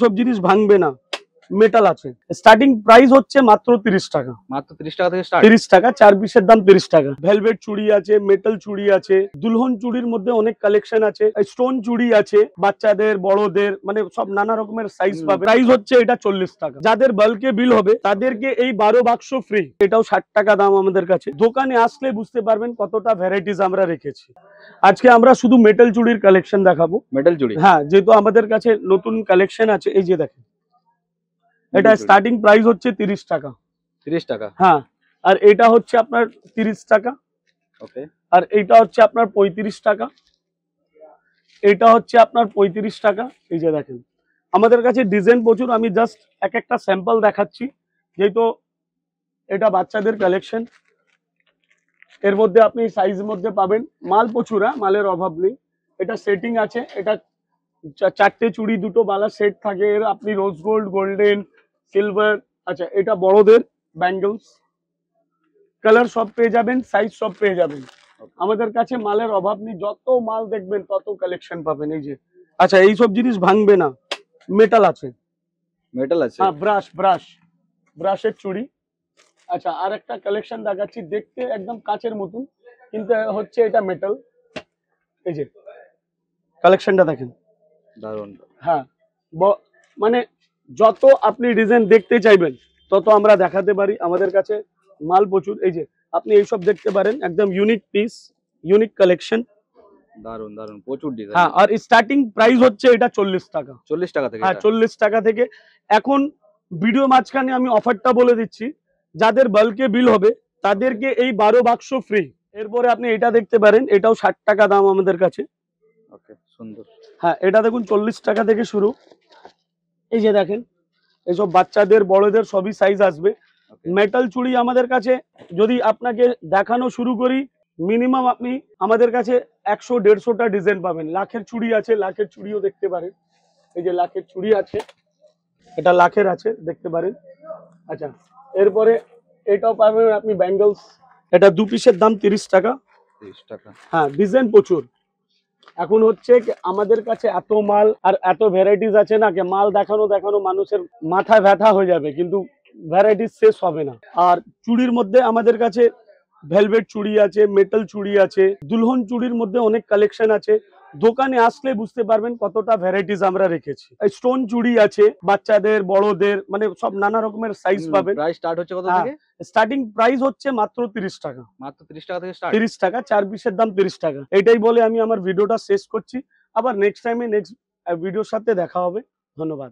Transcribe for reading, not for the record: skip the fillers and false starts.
সব জিনিস ভাঙবে না, মেটাল আছে। স্টার্টিং প্রাইস হচ্ছে মাত্র 30 টাকা। মাত্র 30 টাকা থেকে স্টার্ট। 30 টাকা, 4 পিসের দাম 30 টাকা। ভেলভেট চুড়ি আছে, মেটাল চুড়ি আছে, দুলহন চুড়ির মধ্যে অনেক কালেকশন আছে, স্টোন চুড়ি আছে, বাচ্চাদের বড়দের মানে সব নানা রকমের সাইজ পাবে। প্রাইস হচ্ছে এটা 40 টাকা। যাদের বাল্কে বিল হবে তাদেরকে এই 12 বাক্স ফ্রি। এটাও 60 টাকা দাম আমাদের কাছে। দোকানে আসলে বুঝতে পারবেন কতটা ভ্যারাইটিস আমরা রেখেছি। আজকে আমরা শুধু মেটাল চুড়ির কালেকশন দেখাবো। মেটাল চুড়ি, হ্যাঁ, যেহেতু আমাদের কাছে নতুন কালেকশন আছে। এই যে দেখেন, এটা স্টার্টিং প্রাইস হচ্ছে 30 টাকা। 30 টাকা, হ্যাঁ। আর এটা হচ্ছে আপনার 30 টাকা। ওকে। আর এটা হচ্ছে আপনার 35 টাকা। এটা হচ্ছে আপনার 35 টাকা। এই যে দেখেন, আমাদের কাছে ডিজাইন প্রচুর। আমি জাস্ট এক একটা স্যাম্পল দেখাচ্ছি, যেহেতু এটা বাচ্চাদের কালেকশন। এর মধ্যে আপনি সাইজ মধ্যে পাবেন, মাল প্রচুর, মালের অভাব নেই। এটা সেটিং আছে, এটা 4টে চুড়ি 2টো বালা সেট থাকে। এর আপনি রোজ গোল্ড, গোল্ডেন, সিলভার। আচ্ছা, এটা বড়দের ব্যাঙ্গলস, কালার সব পেয়ে যাবেন, সাইজ সব পেয়ে যাবেন। আমাদের কাছে মালের অভাব নেই, যত মাল দেখবেন তত কালেকশন পাবেন। এই যে, আচ্ছা, এই সব জিনিস ভাঙবে না, মেটাল আছে। মেটাল আছে, হ্যাঁ, ব্রাশের চুড়ি। আচ্ছা, আর একটা কালেকশন দেখাচ্ছি, দেখতে একদম কাচের মতন, কিন্তু হচ্ছে এটা মেটাল। এই যে কালেকশনটা দেখেন, দারুণ। হ্যাঁ, মানে যত আপনি ডিজাইন দেখতে চাইবেন তত আমরা দেখাতে পারি। আমাদের কাছে মাল প্রচুর। এই যে আপনি এইসব দেখতে পারেন, একদম ইউনিক পিস, ইউনিক কালেকশন। দারুণ দারুণ, প্রচুর ডিজাইন। হ্যাঁ, আর স্টার্টিং প্রাইস হচ্ছে এটা 40 টাকা। 40 টাকা থেকে? হ্যাঁ, 40 টাকা থেকে। এখন ভিডিও মাঝখানে আমি অফারটা বলে দিচ্ছি, যাদের বাল্কে বিল হবে তাদেরকে এই 12 বাক্স ফ্রি। এরপরে আপনি এটা দেখতে পারেন, এটাও 60 টাকা দাম আমাদের কাছে। ওকে, সুন্দর। হ্যাঁ, এটা দেখুন 40 টাকা থেকে শুরু। এই যে দেখেন, এইসব বাচ্চাদের বড়দের সবই সাইজ আসবে। মেটাল চুড়ি আমাদের কাছে যদি আপনাকে দেখানো শুরু করি, মিনিমাম আপনি আমাদের কাছে 100-150টা ডিজাইন পাবেন। লাখের চুড়ি আছে, লাখের চুড়িও দেখতে পারেন। এই যে লাখের চুড়ি আছে, এটা লাখের আছে, দেখতে পারেন। আচ্ছা, এরপরে এটাও পাবেন আপনি ব্যাঙ্গলস। এটা 2 পিসের দাম 30 টাকা। 30 টাকা। হ্যাঁ, ডিজাইন প্রচুর। এখন হচ্ছে আমাদের কাছে এত মাল আর এত ভ্যারাইটিস আছে না, মাল দেখানো দেখানো মানুষের মাথায় ব্যথা হয়ে যাবে, কিন্তু ভ্যারাইটিস শেষ হবে না। আর চুড়ির মধ্যে আমাদের কাছে ভেলভেট চুড়ি আছে, মেটাল চুড়ি আছে, দুলহন চুড়ির মধ্যে অনেক কালেকশন আছে। দোকানে আসলে বুঝতে পারবেন কতটা ভ্যারাইটিস আমরা রেখেছি। স্টোন চুড়ি আছে, বাচ্চাদের বড়দের মানে সব নানা রকমের সাইজ পাবেন। প্রাইস স্টার্ট হচ্ছে কত থেকে? স্টার্টিং প্রাইস হচ্ছে মাত্র 30 টাকা। মাত্র 30 টাকা থেকে স্টার্ট। 30 টাকা, 4 পিসের দাম 30 টাকা। এটাই বলে আমি আমার ভিডিওটা শেষ করছি। আবার নেক্সট টাইমে নেক্সট ভিডিওর সাথে দেখা হবে। ধন্যবাদ।